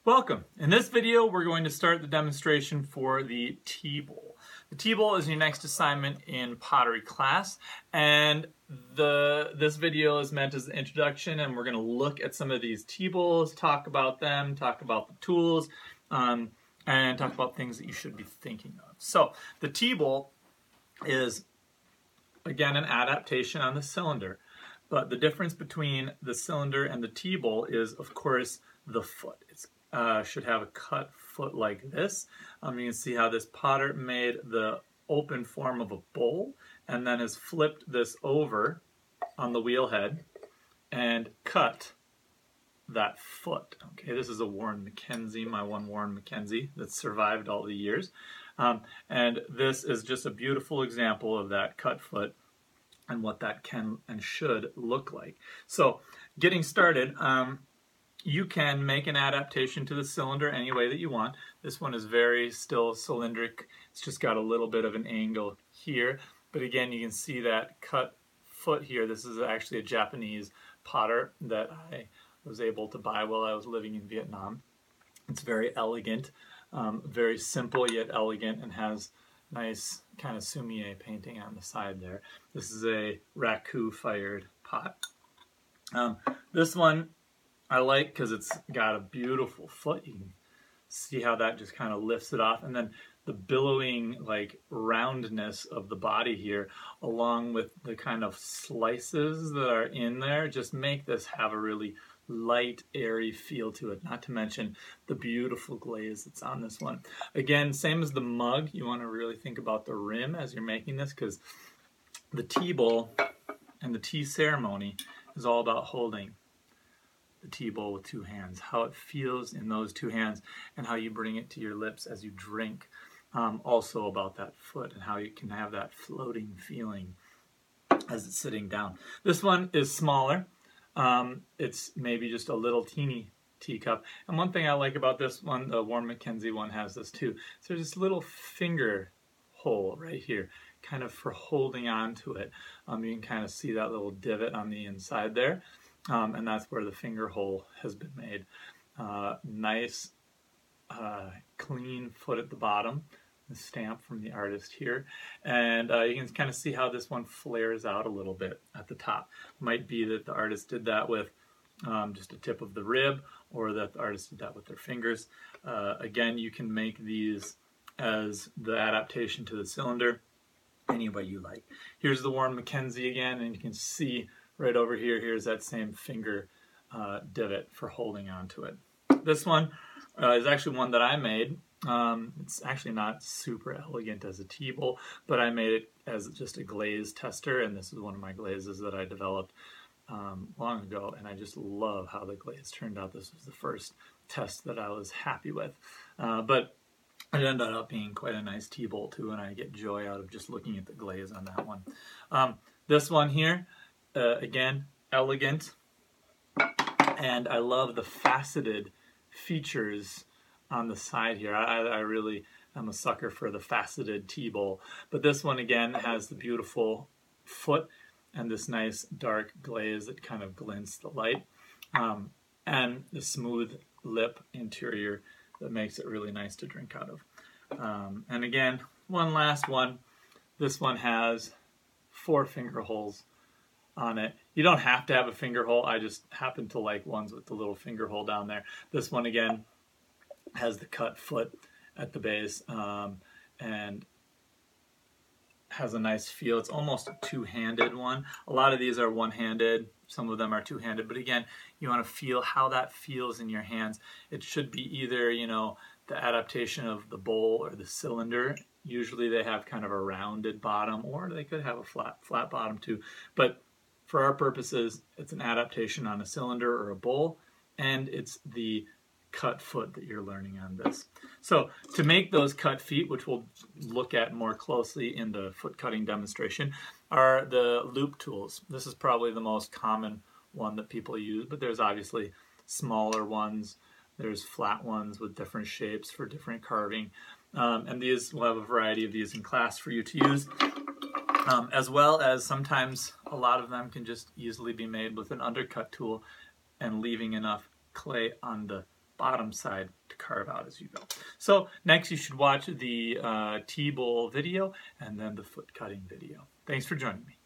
Welcome. In this video, we're going to start the demonstration for the T-bowl. The T-bowl is your next assignment in pottery class, and this video is meant as an introduction, and we're going to look at some of these T-bowls, talk about them, talk about the tools, and talk about things that you should be thinking of. So, the T-bowl is, again, an adaptation on the cylinder, but the difference between the cylinder and the T-bowl is, of course, the foot. It should have a cut foot like this. You can see how this potter made the open form of a bowl and then has flipped this over on the wheel head and cut that foot. Okay, this is a Warren Mackenzie, my one Warren Mackenzie that survived all the years. And this is just a beautiful example of that cut foot and what that can and should look like. So, getting started, you can make an adaptation to the cylinder any way that you want. This one is very still cylindric. It's just got a little bit of an angle here. But again, you can see that cut foot here. This is actually a Japanese potter that I was able to buy while I was living in Vietnam. It's very elegant, very simple yet elegant, and has nice kind of sumi-e painting on the side there. This is a raku fired pot. This one I like because it's got a beautiful foot. You can see how that just kind of lifts it off, and then the billowing like roundness of the body here along with the kind of slices that are in there just make this have a really light, airy feel to it, not to mention the beautiful glaze that's on this one. Again, same as the mug, you want to really think about the rim as you're making this, because the tea bowl and the tea ceremony is all about holding the tea bowl with two hands, how it feels in those two hands, and how you bring it to your lips as you drink. Also about that foot and how you can have that floating feeling as it's sitting down. This one is smaller. It's maybe just a little teeny teacup. And one thing I like about this one, the Warren Mackenzie one has this too. So there's this little finger hole right here, kind of for holding on to it. You can kind of see that little divot on the inside there. And that's where the finger hole has been made. Nice, clean foot at the bottom. The stamp from the artist here, and you can kind of see how this one flares out a little bit at the top. Might be that the artist did that with just a tip of the rib, or that the artist did that with their fingers. Again, you can make these as the adaptation to the cylinder any way you like. Here's the Warren Mackenzie again, and you can see right over here, here's that same finger divot for holding on to it. This one is actually one that I made. It's actually not super elegant as a tea bowl, but I made it as just a glaze tester, and this is one of my glazes that I developed long ago, and I just love how the glaze turned out. This was the first test that I was happy with, but it ended up being quite a nice tea bowl too, and I get joy out of just looking at the glaze on that one. This one here, again, elegant, and I love the faceted features on the side here. I really am a sucker for the faceted tea bowl. But this one again has the beautiful foot and this nice dark glaze that kind of glints the light, and the smooth lip interior that makes it really nice to drink out of. And again, one last one. This one has 4 finger holes on it. You don't have to have a finger hole. I just happen to like ones with the little finger hole down there. This one again has the cut foot at the base, and has a nice feel. It's almost a two-handed one. A lot of these are one-handed, some of them are two-handed, but again, you want to feel how that feels in your hands. It should be either, you know, the adaptation of the bowl or the cylinder. Usually they have kind of a rounded bottom, or they could have a flat bottom too. But for our purposes, it's an adaptation on a cylinder or a bowl, and it's the cut foot that you're learning on this. So to make those cut feet, which we'll look at more closely in the foot cutting demonstration, are the loop tools. This is probably the most common one that people use, but there's obviously smaller ones. There's flat ones with different shapes for different carving. And these, we'll have a variety of these in class for you to use. As well as sometimes a lot of them can just easily be made with an undercut tool and leaving enough clay on the bottom side to carve out as you go. So next you should watch the T-bowl video and then the foot cutting video. Thanks for joining me.